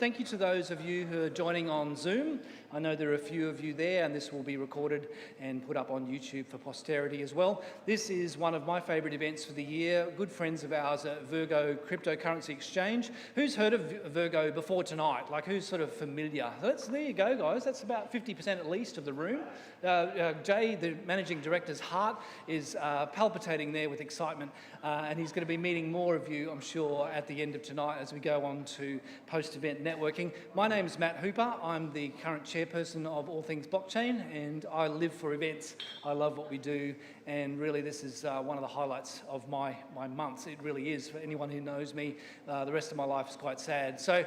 Thank you to those of you who are joining on Zoom. I know there are a few of you there, and this will be recorded and put up on YouTube for posterity as well. This is one of my favourite events for the year. Good friends of ours at Virgo Cryptocurrency Exchange. Who's heard of Virgo before tonight? Like, who's sort of familiar? There you go, guys. That's about 50% at least of the room. Jay, the Managing Director's heart is palpitating there with excitement, and he's going to be meeting more of you, I'm sure, at the end of tonight as we go on to post-event networking. My name is Matt Hooper. I'm the current chairperson of All Things Blockchain, and I live for events. I love what we do, and really this is one of the highlights of my months. It really is. For anyone who knows me, the rest of my life is quite sad. So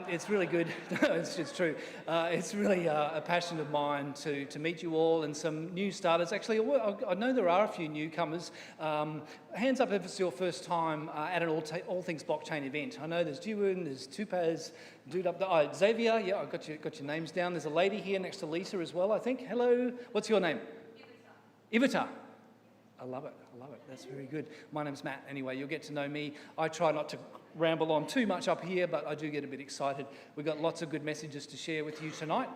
it's really good. It's true. It's really a passion of mine to meet you all and some new starters. Actually, I know there are a few newcomers. Hands up if it's your first time at an All Things Blockchain event. I know there's Jiwoon, there's Tupaz, dude up there, Xavier, yeah, I got your names down. There's a lady here next to Lisa as well, I think. Hello, what's your name? Ivita. I love it, that's very good. My name's Matt, anyway, you'll get to know me. I try not to ramble on too much up here, but I do get a bit excited. We've got lots of good messages to share with you tonight.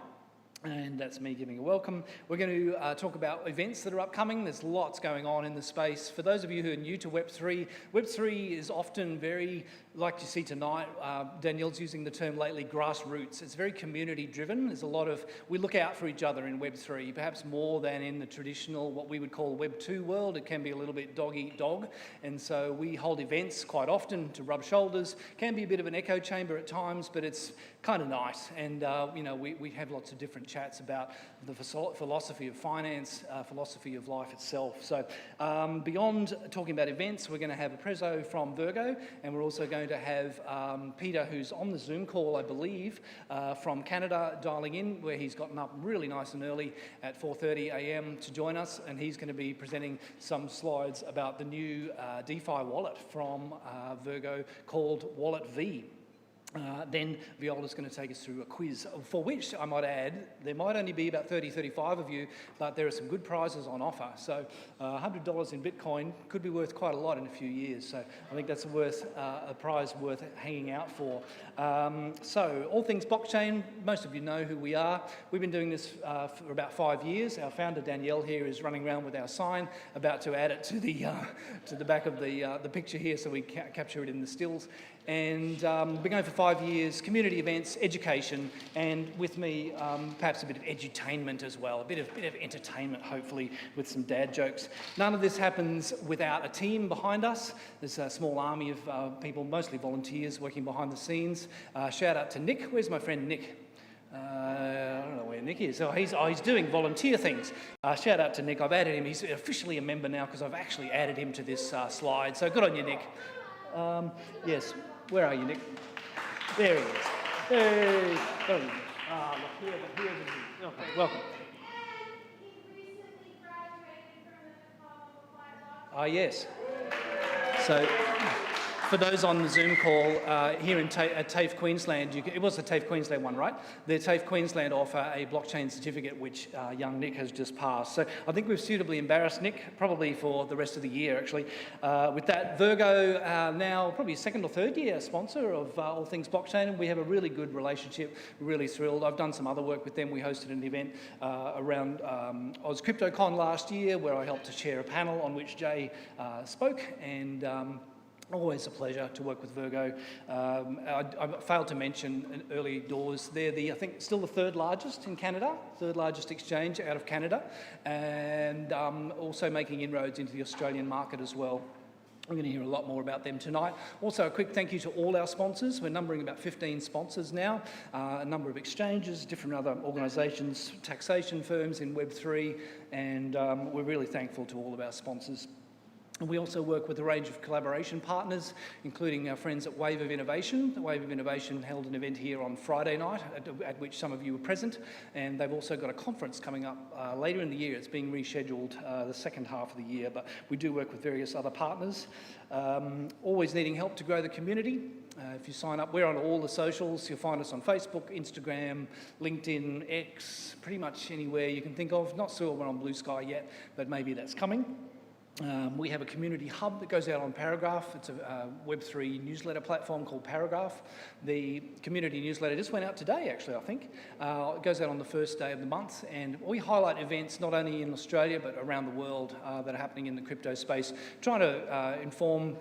And that's me giving a welcome. We're going to talk about events that are upcoming. There's lots going on in the space. For those of you who are new to Web3, Web3 is often very, like you see tonight, Danielle's using the term lately, grassroots. It's very community driven. There's a lot of, we look out for each other in Web3, perhaps more than in the traditional, what we would call Web 2 world. It can be a little bit dog eat dog. And so we hold events quite often to rub shoulders. Can be a bit of an echo chamber at times, but it's kind of nice. And, you know, we have lots of different chats about the philosophy of finance, philosophy of life itself. So beyond talking about events, we're going to have a prezzo from Virgo, and we're also going to have Peter, who's on the Zoom call, I believe, from Canada, dialing in, where he's gotten up really nice and early at 4:30 a.m. to join us, and he's going to be presenting some slides about the new DeFi wallet from Virgo called Wallet V. Then Viola's going to take us through a quiz, for which I might add, there might only be about 35 of you, but there are some good prizes on offer. So $100 in Bitcoin could be worth quite a lot in a few years. So I think that's a prize worth hanging out for. So All Things Blockchain, most of you know who we are. We've been doing this for about 5 years. Our founder Danielle here is running around with our sign, about to add it to the back of the picture here, so we capture it in the stills. And been going for 5 years, community events, education, and with me, perhaps a bit of edutainment as well, a bit of entertainment, hopefully, with some dad jokes. None of this happens without a team behind us. There's a small army of people, mostly volunteers, working behind the scenes. Shout out to Nick. Where's my friend Nick? I don't know where Nick is. Oh, he's doing volunteer things. Shout out to Nick. I've added him. He's officially a member now because I've actually added him to this slide. So good on you, Nick. Yes. Where are you, Nick? There he is. Hey. Oh, look, here. Okay, welcome. Yes. So, for those on the Zoom call, here at TAFE Queensland, it was the TAFE Queensland one, right? The TAFE Queensland offer a blockchain certificate, which young Nick has just passed. So I think we've suitably embarrassed Nick, probably for the rest of the year, actually. With that, Virgo, now probably a second or third year sponsor of All Things Blockchain, and we have a really good relationship, really thrilled. I've done some other work with them. We hosted an event around Oz CryptoCon last year, where I helped to chair a panel on which Jay spoke, and always a pleasure to work with Virgo. I failed to mention in early doors, they're I think still the third largest in Canada, third largest exchange out of Canada, and also making inroads into the Australian market as well. We're going to hear a lot more about them tonight. Also, a quick thank you to all our sponsors. We're numbering about 15 sponsors now, a number of exchanges, different other organisations, taxation firms in Web3, and we're really thankful to all of our sponsors. And we also work with a range of collaboration partners, including our friends at Wave of Innovation. The Wave of Innovation held an event here on Friday night, at which some of you were present, and they've also got a conference coming up later in the year. It's being rescheduled the second half of the year, but we do work with various other partners. Always needing help to grow the community. If you sign up, we're on all the socials. You'll find us on Facebook, Instagram, LinkedIn, X, pretty much anywhere you can think of. Not sure we're on Blue Sky yet, but maybe that's coming. We have a community hub that goes out on Paragraph. It's a Web3 newsletter platform called Paragraph. The community newsletter just went out today, actually, I think. It goes out on the first day of the month, and we highlight events not only in Australia but around the world that are happening in the crypto space, trying to inform,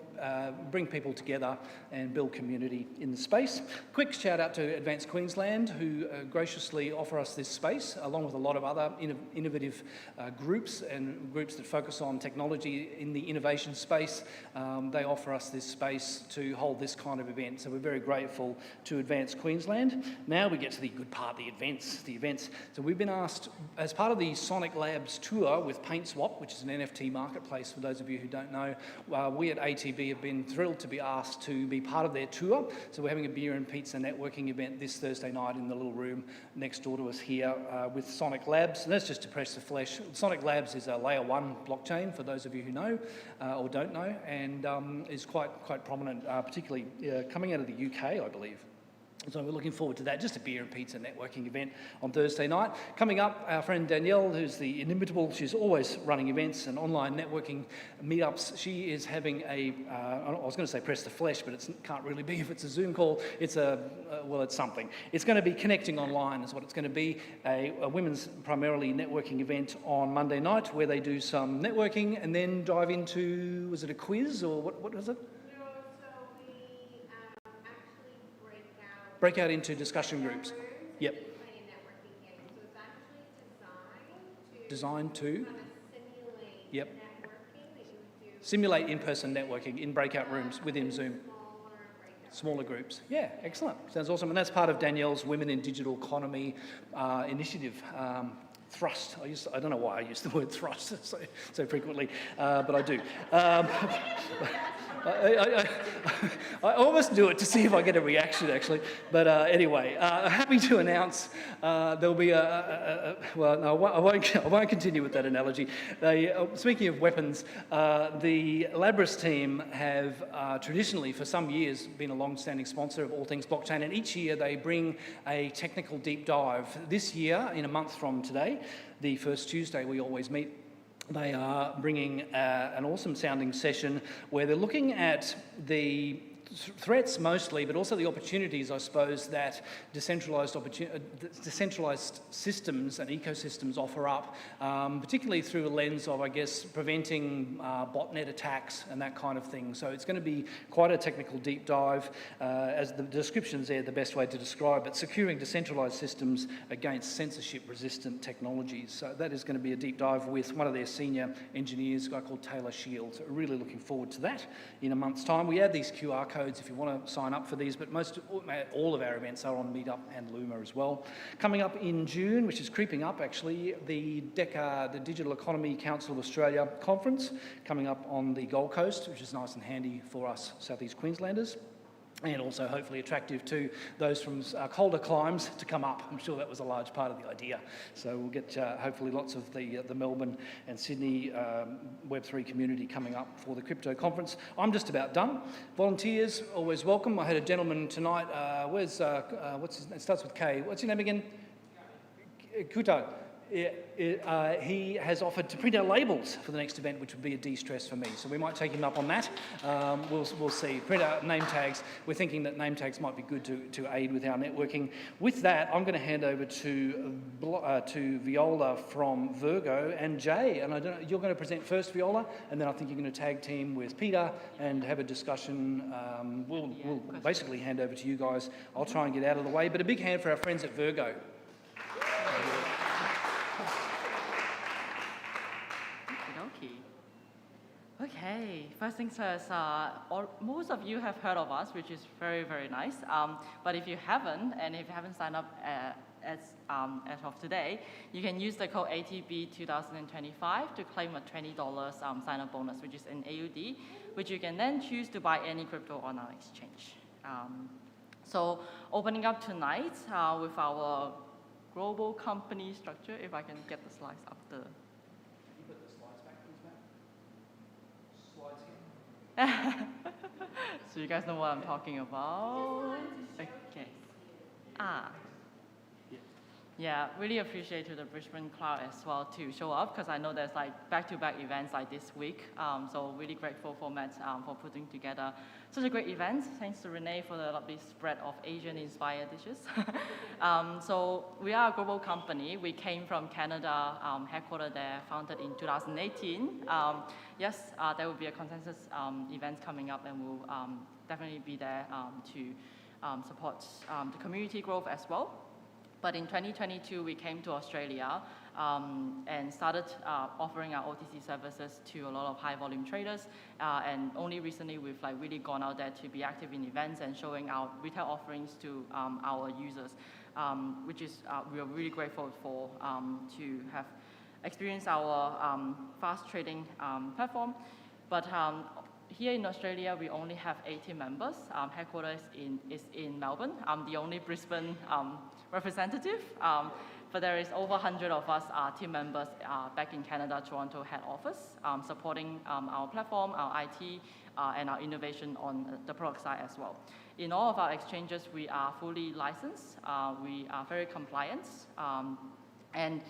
bring people together and build community in the space. Quick shout out to Advanced Queensland, who graciously offer us this space, along with a lot of other innovative groups and groups that focus on technology in the innovation space. They offer us this space to hold this kind of event, so we're very grateful to Advanced Queensland. Now we get to the good part, the events. So we've been asked, as part of the Sonic Labs tour with PaintSwap, which is an NFT marketplace for those of you who don't know, we at ATB have been thrilled to be asked to be part of their tour. So we're having a beer and pizza networking event this Thursday night in the little room next door to us here with Sonic Labs. And that's just to press the flesh. Sonic Labs is a layer 1 blockchain, for those of you who know or don't know, and is quite prominent, particularly coming out of the UK, I believe. So we're looking forward to that, just a beer and pizza networking event on Thursday night. Coming up, our friend Danielle, who's the inimitable, she's always running events and online networking meetups. She is having I was going to say press the flesh, but it can't really be if it's a Zoom call. It's it's something. It's going to be Connecting Online is what it's going to be, a women's primarily networking event on Monday night where they do some networking and then dive into, was it a quiz or what was it? Break out into discussion groups. Yep. Designed to yep. Simulate in-person networking in breakout rooms within Zoom. Smaller groups. Yeah, excellent. Sounds awesome. And that's part of Danielle's Women in Digital Economy initiative. Thrust. I don't know why I use the word thrust so frequently, but I do. I almost do it to see if I get a reaction, actually. But anyway, happy to announce there'll be well, no, I won't continue with that analogy. Speaking of weapons, the Labras team have traditionally, for some years, been a long-standing sponsor of all things blockchain, and each year they bring a technical deep dive. This year, in a month from today, the first Tuesday we always meet, they are bringing an awesome sounding session where they're looking at the threats mostly, but also the opportunities, I suppose, that decentralised systems and ecosystems offer up, particularly through a lens of, I guess, preventing botnet attacks and that kind of thing. So it's going to be quite a technical deep dive, as the description's there, the best way to describe it, securing decentralised systems against censorship-resistant technologies. So that is going to be a deep dive with one of their senior engineers, a guy called Taylor Shields. So really looking forward to that in a month's time. We add these QR codes if you want to sign up for these, but all of our events are on Meetup and Luma as well. Coming up in June, which is creeping up actually, the DECA, the Digital Economy Council of Australia conference, coming up on the Gold Coast, which is nice and handy for us Southeast Queenslanders, and also hopefully attractive to those from colder climes to come up. I'm sure that was a large part of the idea. So we'll get hopefully lots of the Melbourne and Sydney Web3 community coming up for the crypto conference. I'm just about done. Volunteers, always welcome. I had a gentleman tonight, it starts with K. What's your name again? Kuto. He has offered to print out labels for the next event, which would be a de-stress for me. So we might take him up on that. We'll see. Print out name tags. We're thinking that name tags might be good to aid with our networking. With that, I'm going to hand over to Viola from Virgo and Jay. And I don't know, you're going to present first, Viola, and then I think you're going to tag team with Peter and have a discussion. We'll basically hand over to you guys. I'll try and get out of the way. But a big hand for our friends at Virgo. Okay, first things first, most of you have heard of us, which is very, very nice. But if you haven't, and if you haven't signed up as of today, you can use the code ATB2025 to claim a $20 sign-up bonus, which is in AUD, which you can then choose to buy any crypto on our exchange. So opening up tonight with our global company structure, if I can get the slides up the... So you guys know what I'm talking about? Okay. Yeah, really appreciate to the Brisbane crowd as well to show up because I know there's like back-to-back events like this week. So really grateful for Matt for putting together such a great event. Thanks to Renee for the lovely spread of Asian-inspired dishes. So we are a global company. We came from Canada, headquartered there, founded in 2018. Yes, there will be a consensus event coming up, and we'll definitely be there to support the community growth as well. But in 2022, we came to Australia and started offering our OTC services to a lot of high volume traders. And only recently, we've like really gone out there to be active in events and showing our retail offerings to our users, which is we are really grateful for to have experienced our fast trading platform. But here in Australia, we only have 80 members. Headquarters is in Melbourne. I'm the only Brisbane representative, but there is over 100 of us team members back in Canada, Toronto head office, supporting our platform, our IT, and our innovation on the product side as well. In all of our exchanges, we are fully licensed. We are very compliant, and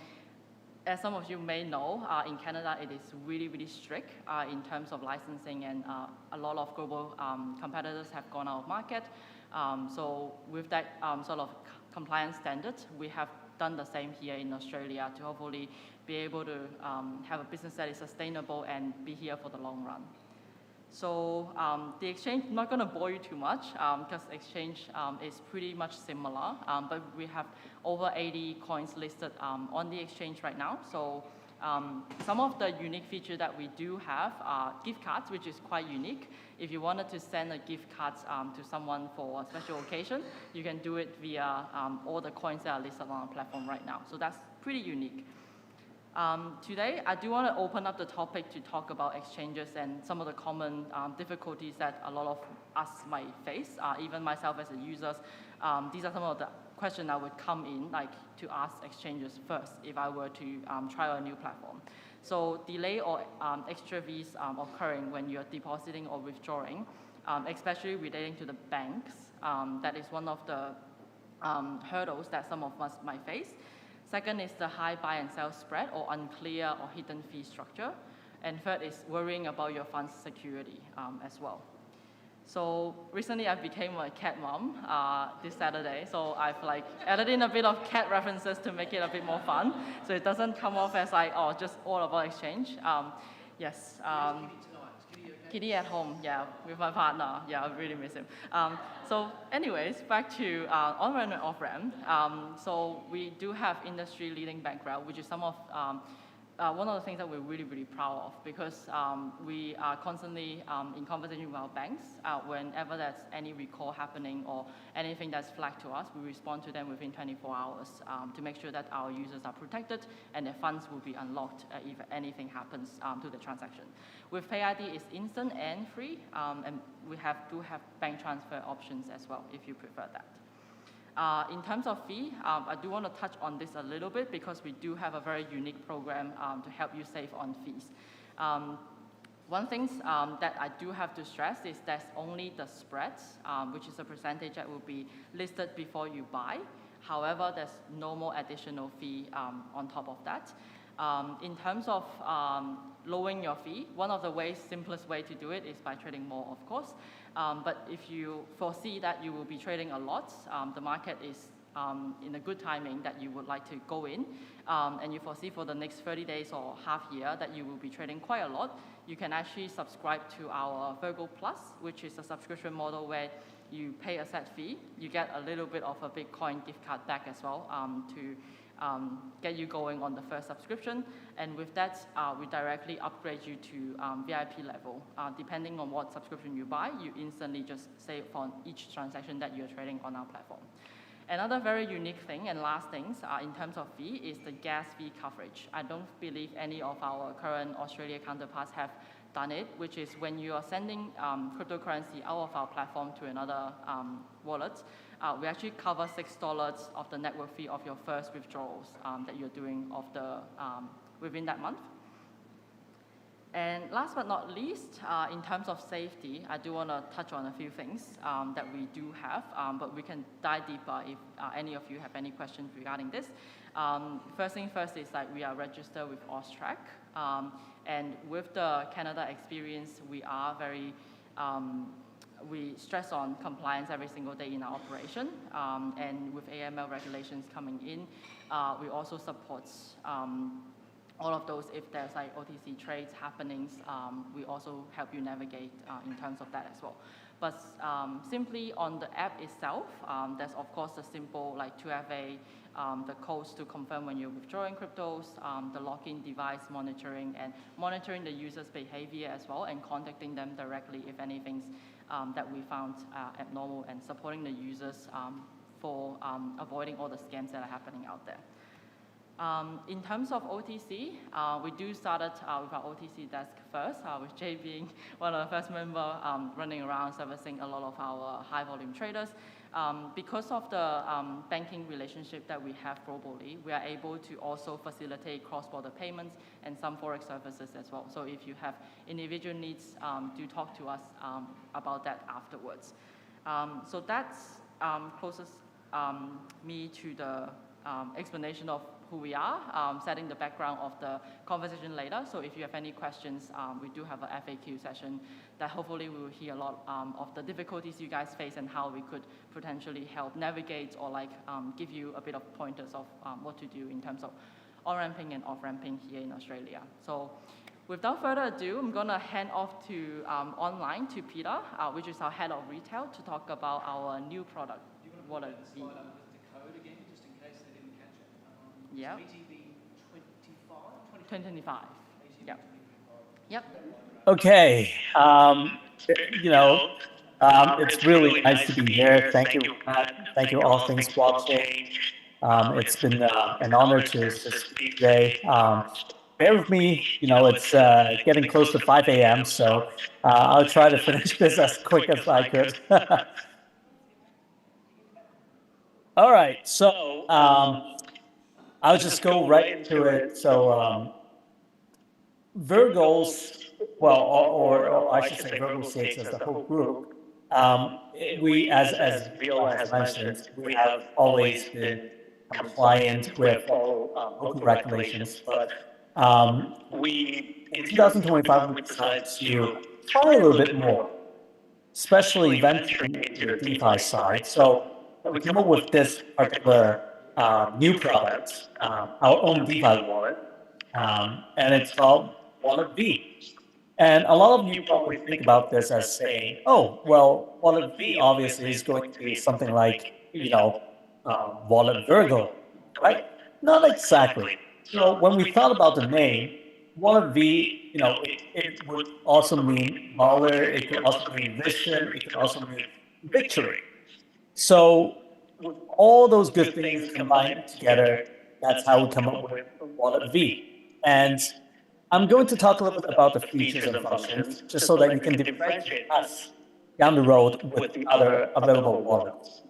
as some of you may know, in Canada, it is really, really strict in terms of licensing, and a lot of global competitors have gone out of market. So with that sort of compliance standards, we have done the same here in Australia to hopefully be able to have a business that is sustainable and be here for the long run. So the exchange, I'm not going to bore you too much because exchange is pretty much similar, but we have over 80 coins listed on the exchange right now. So some of the unique features that we do have are gift cards, which is quite unique. If you wanted to send a gift card to someone for a special occasion, you can do it via all the coins that are listed on our platform right now. So that's pretty unique. Today, I do want to open up the topic to talk about exchanges and some of the common difficulties that a lot of us might face, even myself as a user. These are some of the questions that would come in, like to ask exchanges first if I were to try a new platform. So delay or extra fees occurring when you're depositing or withdrawing, especially relating to the banks. That is one of the hurdles that some of us might face. Second is the high buy and sell spread or unclear or hidden fee structure. And third is worrying about your fund's security as well. So recently I became a cat mom this Saturday. So I've like added in a bit of cat references to make it a bit more fun. So it doesn't come off as like, oh, just all about exchange. Yes. Kitty at home, yeah, with my partner. Yeah, I really miss him. So anyways, back to on-ramp and off-ramp. So we do have industry-leading background, which is some of one of the things that we're really, really proud of because we are constantly in conversation with our banks. Whenever there's any recall happening or anything that's flagged to us, we respond to them within 24 hours to make sure that our users are protected and their funds will be unlocked if anything happens to the transaction. With PayID, it's instant and free, and we do have bank transfer options as well if you prefer that. In terms of fee, I do want to touch on this a little bit because we do have a very unique program to help you save on fees. One thing that I do have to stress is that's only the spreads, which is a percentage that will be listed before you buy. However, there's no more additional fee on top of that. In terms of lowering your fee, one of the simplest way to do it is by trading more, of course. But if you foresee that you will be trading a lot, the market is in a good timing that you would like to go in, and you foresee for the next 30 days or half year that you will be trading quite a lot, you can actually subscribe to our Virgo Plus, which is a subscription model where you pay a set fee, you get a little bit of a Bitcoin gift card back as well to get you going on the first subscription. And with that, we directly upgrade you to VIP level. Depending on what subscription you buy, you instantly just save on each transaction that you're trading on our platform. Another very unique thing and last things in terms of fee is the gas fee coverage. I don't believe any of our current Australia counterparts have done it, which is when you are sending cryptocurrency out of our platform to another wallet, we actually cover $6 of the network fee of your first withdrawals that you're doing of the within that month. And last but not least, in terms of safety, I do want to touch on a few things that we do have, but we can dive deeper if any of you have any questions regarding this. First thing first is like we are registered with Austrac, and with the Canada experience, we are very, we stress on compliance every single day in our operation, and with AML regulations coming in, we also support all of those. If there's like OTC trades happenings, we also help you navigate in terms of that as well. But simply on the app itself, there's of course the simple like 2FA, the codes to confirm when you're withdrawing cryptos, the login device monitoring, and monitoring the user's behavior as well, and contacting them directly if anything's that we found abnormal, and supporting the users for avoiding all the scams that are happening out there. In terms of OTC, we do started with our OTC desk first, with Jay being one of the first members running around servicing a lot of our high volume traders. Because of the banking relationship that we have globally, we are able to also facilitate cross-border payments and some forex services as well. So if you have individual needs, do talk to us about that afterwards. So that's closest me to the explanation of who we are, setting the background of the conversation later. So if you have any questions, we do have a FAQ session that hopefully we will hear a lot of the difficulties you guys face and how we could potentially help navigate or like give you a bit of pointers of what to do in terms of on-ramping and off-ramping here in Australia. So without further ado, I'm gonna hand off to online to Peter, which is our head of retail, to talk about our new product, Wallet V. Yeah. ATV 2025. Yep. Yep. Okay. It's really nice to be here. Thank you, Matt. Thank you, All Things Blockchain. It's been an honor to speak today. Bear with me. It's getting close to 5 a.m., so I'll try to finish this as quick as I could. All right. So I'll just go right into it. So Virgos, well, or I should say Virgo states as a whole group, we, as Viola has mentioned, we have always been compliant with all local regulations, but in 2025, we decided to try a little bit more, especially venturing into the DeFi side. So we came up with this particular new product, our own DeFi wallet, and it's called Wallet V. And a lot of you probably think about this as saying, oh, well, Wallet V obviously is going to be something like, Wallet Virgo, right? Not exactly. So when we thought about the name, Wallet V, it would also mean valor, it could also mean vision, it could also mean victory. So with all those good things combined together, that's how we come up with Wallet V. And I'm going to talk a little bit about the features and functions, just so that you can differentiate us down the road with the other available wallets.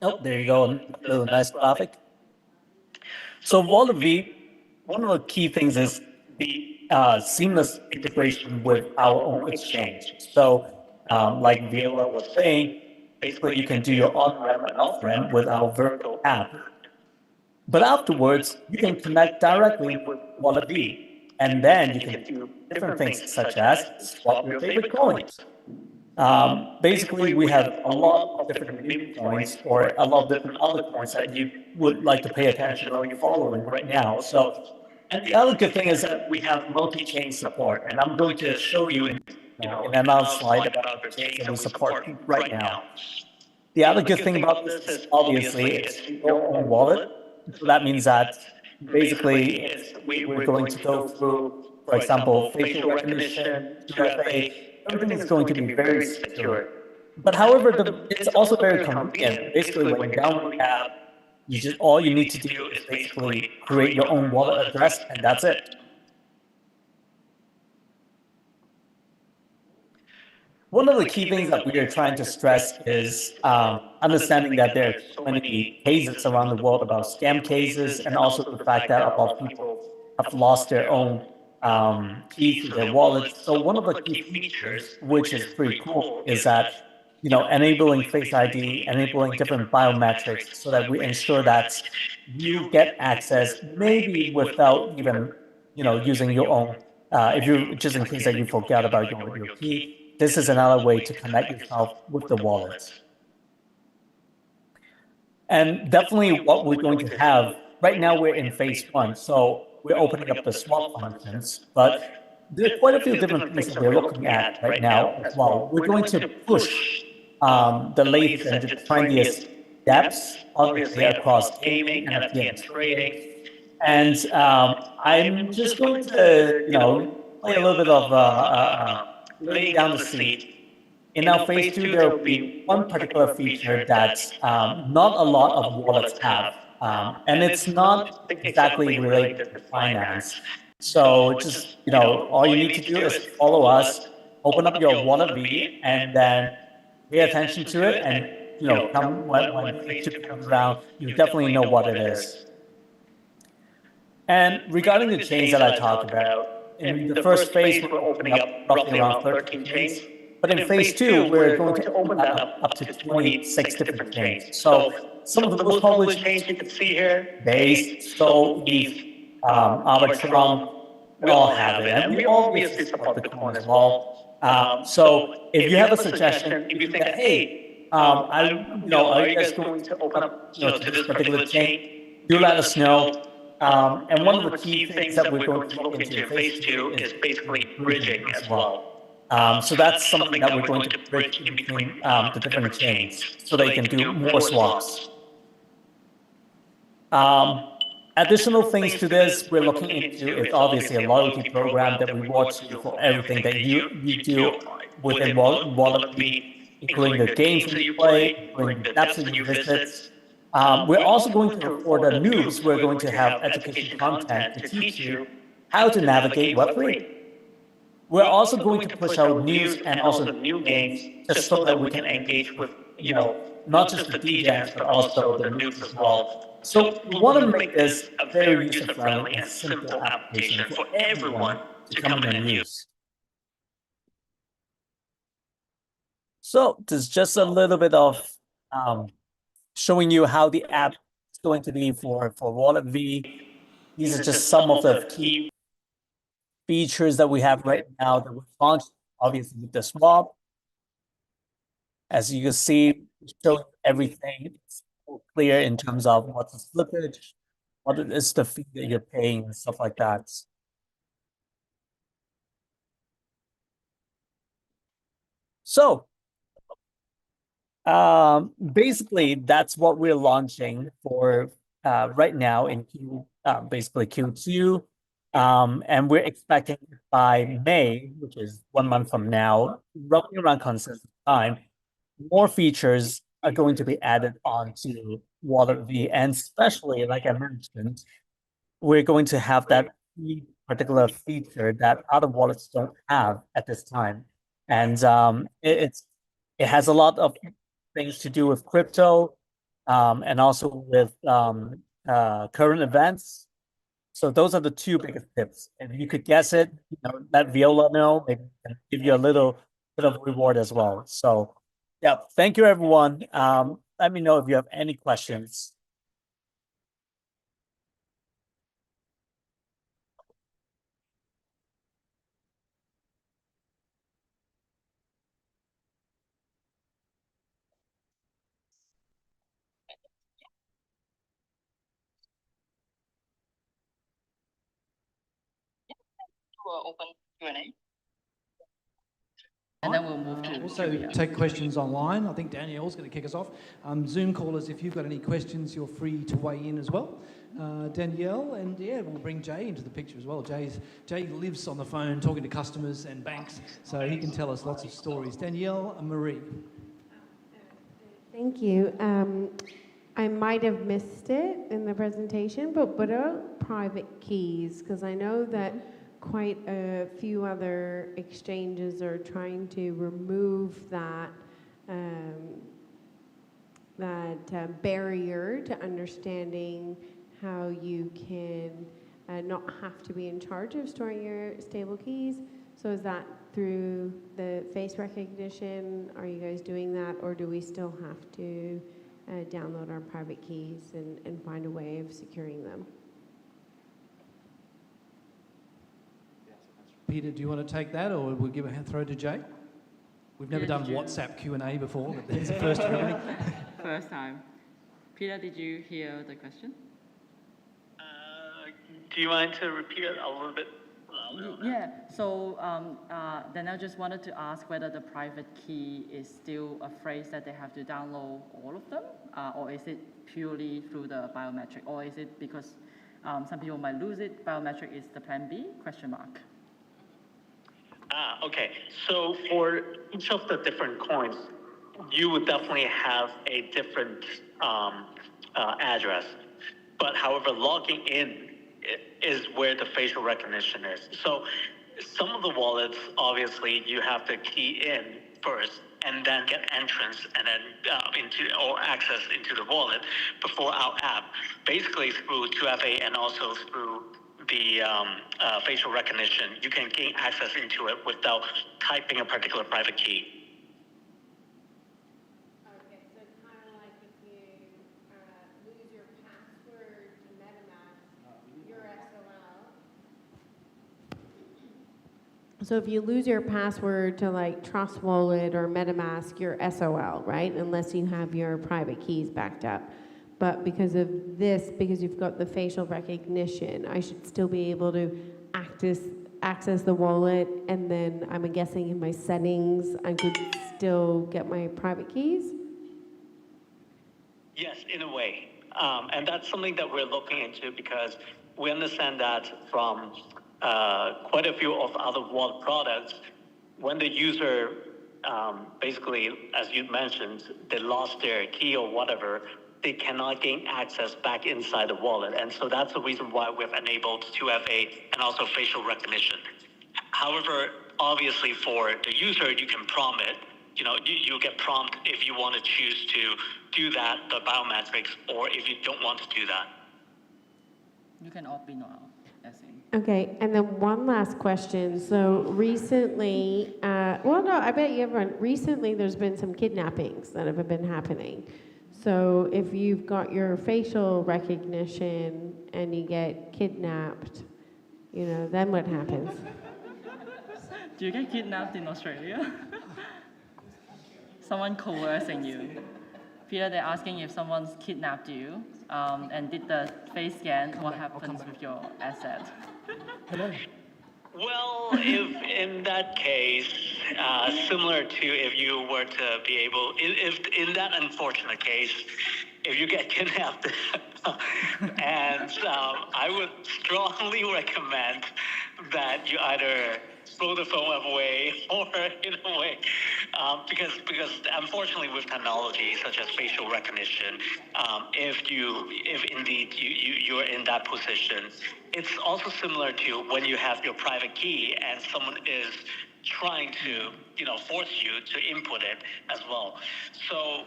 Oh, there you go, a little nice graphic. So Wallet V, one of the key things is the seamless integration with our own exchange. So like Viola was saying, basically you can do your on-ramp and off-ramp with our Virgo app. But afterwards, you can connect directly with Wallet V, and then you can do different things such as swap your favorite coins. Basically, we have a lot of different meme coins or a lot of different other coins that you would like to pay attention or you're following right now. So, and the other good thing is that we have multi-chain support, and I'm going to show you in another slide about the chains that we support right now. The other good thing about this is obviously it's your own wallet. So that means that basically we're going to go through, for example, facial recognition, 2FA, everything is going to be very secure. But however, it's also very convenient. Basically, when you download the app, all you need to do is basically create your own wallet address, and that's it. One of the key things that we are trying to stress is understanding that there are so many cases around the world about scam cases, and also the fact that a lot of people have lost their own keys to their wallets. So one of the key features, which is pretty cool, is that enabling Face ID, enabling different biometrics, so that we ensure that you get access, maybe without even using your own. If you just in case that you forget about your key, this is another way to connect yourself with the wallet. And definitely what we're going to have, right now we're in phase one, so we're opening up the swap functions, but there are quite a few different things that we're looking at right now as well. We're going to push the latest and the trendiest dApps, obviously across gaming, NFT, and trading. And I'm just going to, play a little bit of laying down the seed. In our phase two, there will be one particular feature that not a lot of wallets have, and it's not exactly related to finance. So just, all you need to do is follow us, open up your wallet V, and then pay attention to it, and, come when phase two comes around, you definitely know what it is. And regarding the chains that I talked about, in the first phase, we're opening up roughly around 13 chains. But in phase two, we're going to open that up to 26 different chains. So some of the most popular chains you can see here, Base, Sol, ETH, Arbitrum, we all have it. And we obviously support Bitcoin as well. So if you have a suggestion, if you think that, hey, are you guys going to open up to this particular chain, do let us know. And one of the key things that we're going to look into in phase two is basically bridging as well. So that's something that we're going to bridge in between the different chains so they can do more swaps. Additional things to this we're looking into is obviously a loyalty program that rewards you for everything that you do within Wallet, including the games that you play, including the dApps that you visit. We're also going to, for the noobs, we're going to have education content to teach you how to navigate Web3. We're also going to push out news and also new games just so that we can engage with, not just the DJs, but also the noobs as well. So we want to make this a very user-friendly and simple application for everyone to come in and use. So this is just a little bit of showing you how the app is going to be for Wallet V. These are just some of the key features that we have right now that we've launched, obviously with the swap. As you can see, it shows everything. It's clear in terms of what's the slippage, what is the fee that you're paying, and stuff like that. So basically, that's what we're launching for right now in basically Q2. And we're expecting by May, which is 1 month from now, roughly around consensus time, more features are going to be added onto Wallet V. And especially, like I mentioned, we're going to have that particular feature that other wallets don't have at this time. And it has a lot of things to do with crypto and also with current events. So those are the two biggest tips. If you could guess it, let Viola know, maybe give you a little bit of reward as well. So yeah, thank you everyone. Let me know if you have any questions. Open Q&A. And then we'll move to also take questions online. I think Danielle's going to kick us off. Zoom callers, if you've got any questions, you're free to weigh in as well. Danielle, and yeah, we'll bring Jay into the picture as well. Jay lives on the phone talking to customers and banks, so he can tell us lots of stories. Danielle and Marie. Thank you. I might have missed it in the presentation, but what are private keys? Because I know that quite a few other exchanges are trying to remove that barrier to understanding how you can not have to be in charge of storing your stable keys. So is that through the face recognition? Are you guys doing that, or do we still have to download our private keys and find a way of securing them? Peter, do you want to take that, or we'll give a throw to Jay? We've never Peter, done did you- WhatsApp Q&A before, but it's the first for everything. First time. Peter, did you hear the question? Do you mind to repeat it a little bit? Yeah, so then I just wanted to ask whether the private key is still a phrase that they have to download all of them, or is it purely through the biometric, or is it because some people might lose it, biometric is the plan B, question mark? Okay. So for each of the different coins, you would definitely have a different address. But however, logging in is where the facial recognition is. So some of the wallets, obviously, you have to key in first and then get entrance and then into or access into the wallet before our app, basically through 2FA and also through the facial recognition, you can gain access into it without typing a particular private key. Okay, so it's kind of like if you lose your password to MetaMask, your SOL. So if you lose your password to like Trust Wallet or MetaMask, you're SOL, right? Unless you have your private keys backed up. But because of this, because you've got the facial recognition, I should still be able to access the wallet, and then I'm guessing in my settings, I could still get my private keys? Yes, in a way. And that's something that we're looking into because we understand that from quite a few of other wallet products, when the user basically, as you mentioned, they lost their key or whatever, they cannot gain access back inside the wallet. And so that's the reason why we've enabled 2FA and also facial recognition. However, obviously for the user, you can prompt it. You get prompt if you want to choose to do that, the biometrics, or if you don't want to do that. You can opt in or out, as in. Okay, and then one last question. So recently, I bet you everyone, recently there's been some kidnappings that have been happening. So if you've got your facial recognition and you get kidnapped, then what happens? Do you get kidnapped in Australia? Someone coercing you. Peter, they're asking if someone's kidnapped you and did the face scan, what happens with your asset? Hello. Well, if in that case, similar to if you were to be able, if in that unfortunate case, if you get kidnapped, and I would strongly recommend that you either throw the phone away or in a way, because unfortunately with technology such as facial recognition, if indeed you're in that position, it's also similar to when you have your private key and someone is trying to force you to input it as well. So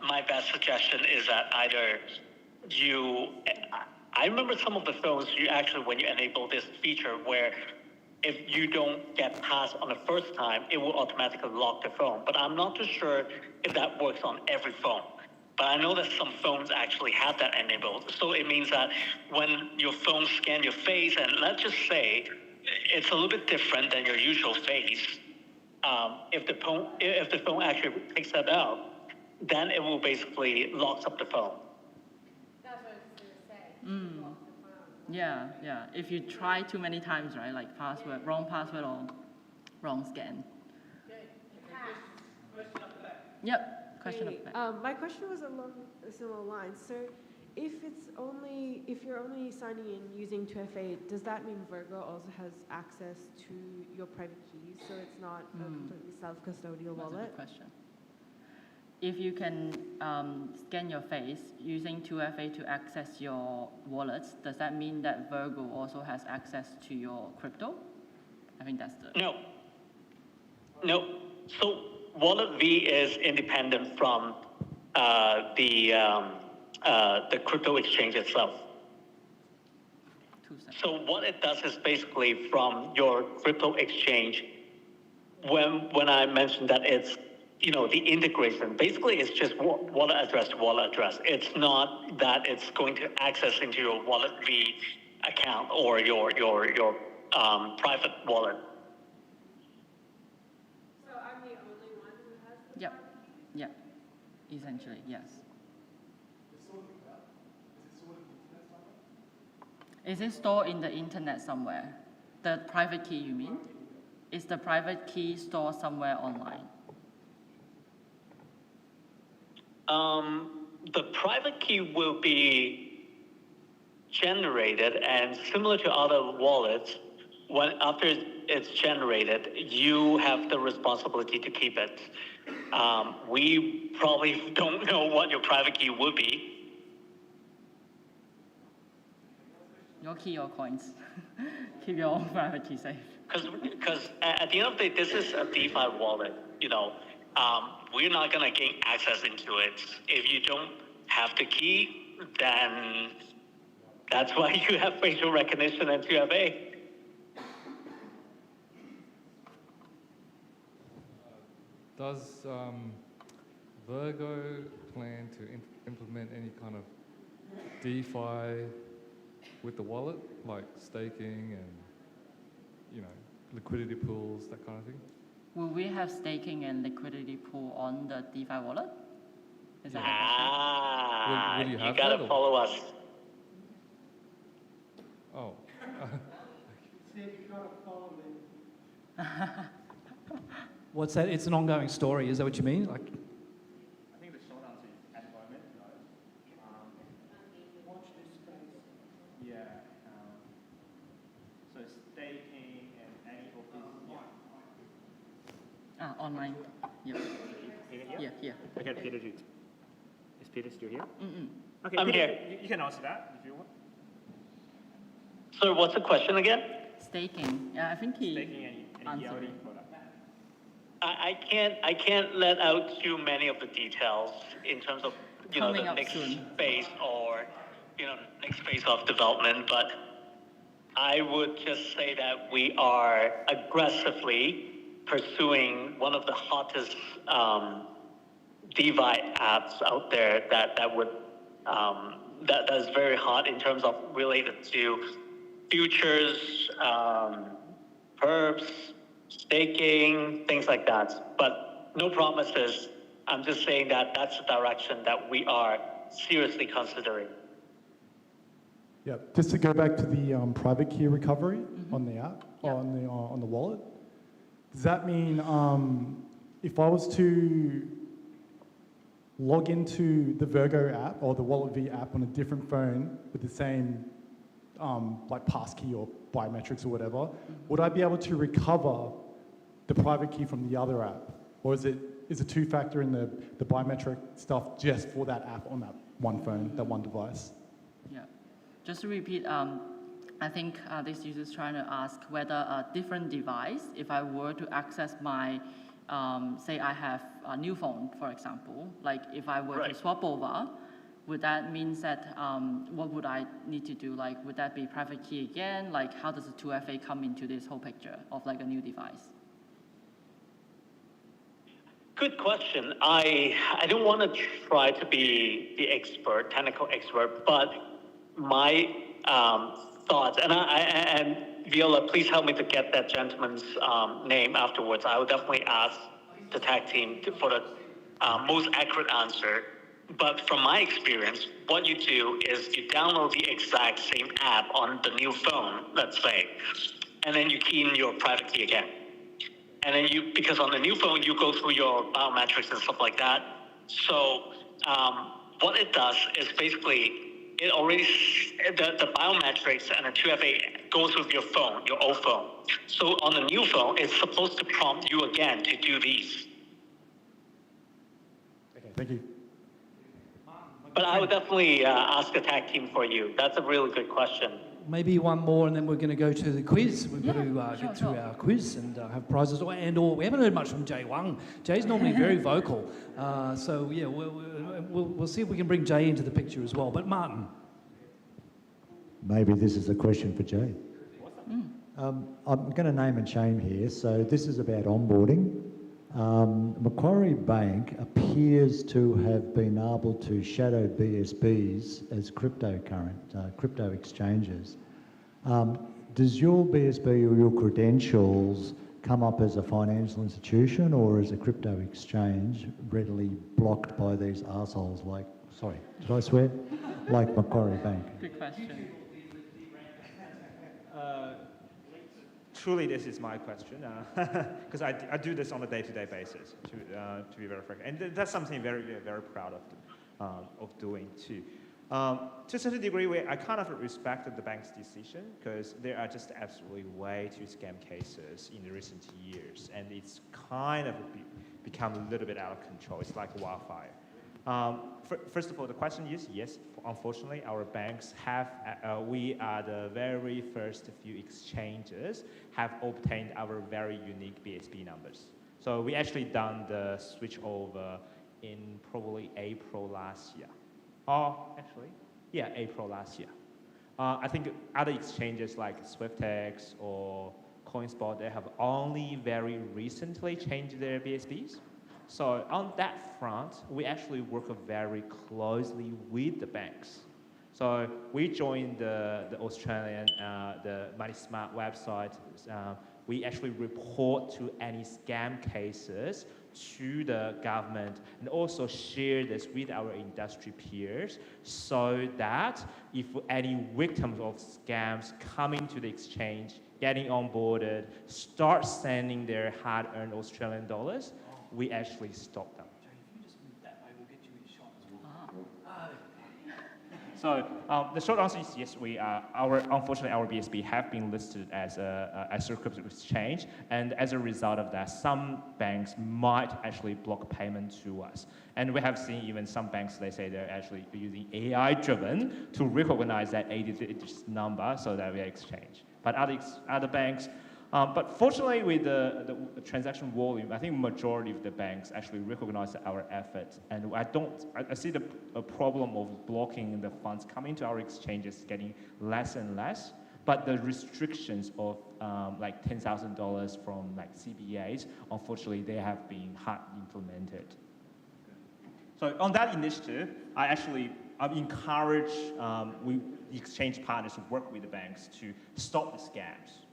my best suggestion is that either I remember some of the phones you actually, when you enable this feature where if you don't get passed on the first time, it will automatically lock the phone. But I'm not too sure if that works on every phone. But I know that some phones actually have that enabled. So it means that when your phone scans your face, and let's just say it's a little bit different than your usual face, if the phone actually picks that up, then it will basically lock up the phone. That's what I was going to say. Yeah. If you try too many times, right, like wrong password or wrong scan. Yep. Question up there. My question was along similar lines. So, if you're only signing in using 2FA, does that mean Virgo also has access to your private keys? So it's not a completely self-custodial That's a wallet. good question. If you can scan your face using 2FA to access your wallets, does that mean that Virgo also has access to your crypto? I think that's the... No. So Wallet V is independent from the crypto exchange itself. 2 seconds. So what it does is basically from your crypto exchange, when I mentioned that it's, the integration, basically it's just wallet address to wallet address. It's not that it's going to access into your wallet V account or your private wallet. So I'm the only one who has the Yep. Yep. Essentially, yes. Is it stored in the internet somewhere? The private key, you mean? Is the private key stored somewhere online? The private key will be generated, and similar to other wallets, after it's generated, you have the responsibility to keep it. We probably don't know what your private key would be. Your key or coins? Keep your own private key safe. Because at the end of the day, this is a DeFi wallet. We're not gonna gain access into it. If you don't have the key, then that's why you have facial recognition and 2FA. Does Virgo plan to implement any kind of DeFi with the wallet, like staking and, liquidity pools, that kind of thing? Will we have staking and liquidity pool on the DeFi wallet? Is that Will you have you gotta that, or- follow us. Oh. What's that? It's an ongoing story. Is that what you mean? I think the short answer is at the moment, no. Watch this space. Yeah. So staking and any of these. online? Yep. Here? Yeah. Okay, Peter, is Peter still here? Okay, I'm Peter, here. You can answer that if you want. So what's the question again? Staking. Yeah, I think he Staking any answered ERD it. product. I can't let out too many of the details in terms of Coming the up next soon. phase or next phase of development, but I would just say that we are aggressively pursuing one of the hottest DeFi apps out there that is very hot in terms of related to futures, perps, staking, things like that. But no promises. I'm just saying that that's the direction that we are seriously considering. Yeah, just to go back to the private key recovery on the app, on the wallet. Does that mean if I was to log into the Virgo app or the Wallet V app on a different phone with the same like passkey or biometrics or whatever, would I be able to recover the private key from the other app? Or is it two-factor in the biometric stuff just for that app on that one phone, that one device? Yeah. Just to repeat, I think this user is trying to ask whether a different device, if I were to access my, say I have a new phone, for example, like if I were to swap over, would that mean that, what would I need to do? Like, would that be private key again? Like, how does the 2FA come into this whole picture of like a new device? Good question. I don't want to try to be the expert, technical expert, but my thoughts, and Viola, please help me to get that gentleman's name afterwards. I will definitely ask the tag team for the most accurate answer. But from my experience, what you do is you download the exact same app on the new phone, let's say, and then you key in your private key again. And then because on the new phone, you go through your biometrics and stuff like that. So what it does is basically, it already, the biometrics and the 2FA goes with your phone, your old phone. So on the new phone, it's supposed to prompt you again to do these. Okay, thank you. But I would definitely ask the tag team for you. That's a really good question. Maybe one more, and then we're going to go to the quiz. We've got to sure, get through sure. our quiz and have prizes. Or we haven't heard much from Jay Wang. Jay's normally very vocal, so yeah, we'll see if we can bring Jay into the picture as well. But Martin, maybe this is a question for Jay. I'm going to name and shame here. So this is about onboarding. Macquarie Bank appears to have been able to shadow BSBs as crypto exchanges. Does your BSB or your credentials come up as a financial institution or as a crypto exchange readily blocked by these arseholes like, sorry, did I swear? Like Macquarie Bank? Good question. Truly, this is my question, because I do this on a day-to-day basis, to be very frank, and that's something very, very proud of doing too. To a certain degree, I kind of respected the bank's decision because there are just absolutely way too scam cases in the recent years, and it's kind of become a little bit out of control. It's like wildfire. First of all, the question is, yes, unfortunately, our banks have, we are the very first few exchanges have obtained our very unique BSB numbers. So we actually done the switch over in probably April last year. Actually, yeah, April last year. I think other exchanges like SwiftX or CoinSpot, they have only very recently changed their BSBs. So on that front, we actually work very closely with the banks. So we joined the Australian, the Money Smart website. We actually report to any scam cases to the government and also share this with our industry peers so that if any victims of scams coming to the exchange, getting onboarded, start sending their hard-earned Australian dollars, we actually stop them. So the short answer is yes. We are unfortunately our BSB have been listed as a crypto exchange, and as a result of that, some banks might actually block payment to us. And we have seen even some banks, they say they're actually using AI-driven to recognize that 80-digit number so that we exchange. But other banks. But fortunately, with the transaction volume, I think majority of the banks actually recognize our efforts, and I see the problem of blocking the funds coming to our exchanges getting less and less. But the restrictions of like $10,000 from like CBAs, unfortunately, they have been hard implemented. So on that initiative, I encourage the exchange partners to work with the banks to stop the scams.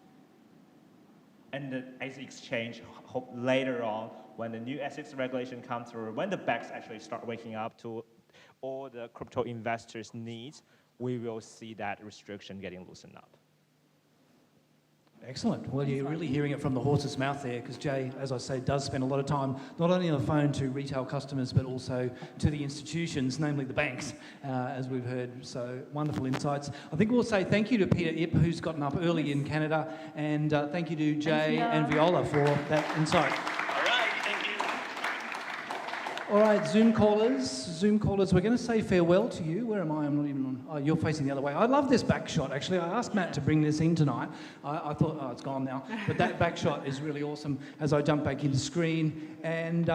And as the exchange, hope later on, when the new ethics regulation comes through, when the banks actually start waking up to all the crypto investors' needs, we will see that restriction getting loosened up. Excellent. Well, you're really hearing it from the horse's mouth there, because Jay, as I say, does spend a lot of time not only on the phone to retail customers, but also to the institutions, namely the banks, as we've heard. So wonderful insights. I think we'll say thank you to Peter Ip, who's gotten up early in Canada, and thank you to Jay and Viola for that insight. All right, Zoom callers, we're going to say farewell to you. Where am I? I'm not even on. Oh, you're facing the other way. I love this back shot, actually. I asked Matt to bring this in tonight. I thought, oh, it's gone now. But that back shot is really awesome as I jump back into screen. And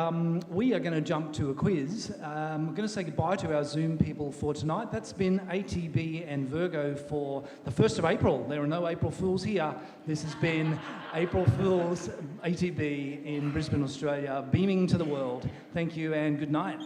we are going to jump to a quiz. We're going to say goodbye to our Zoom people for tonight. That's been ATB and Virgo for the 1st of April. There are no April Fools here. This has been April Fools ATB in Brisbane, Australia, beaming to the world. Thank you and good night.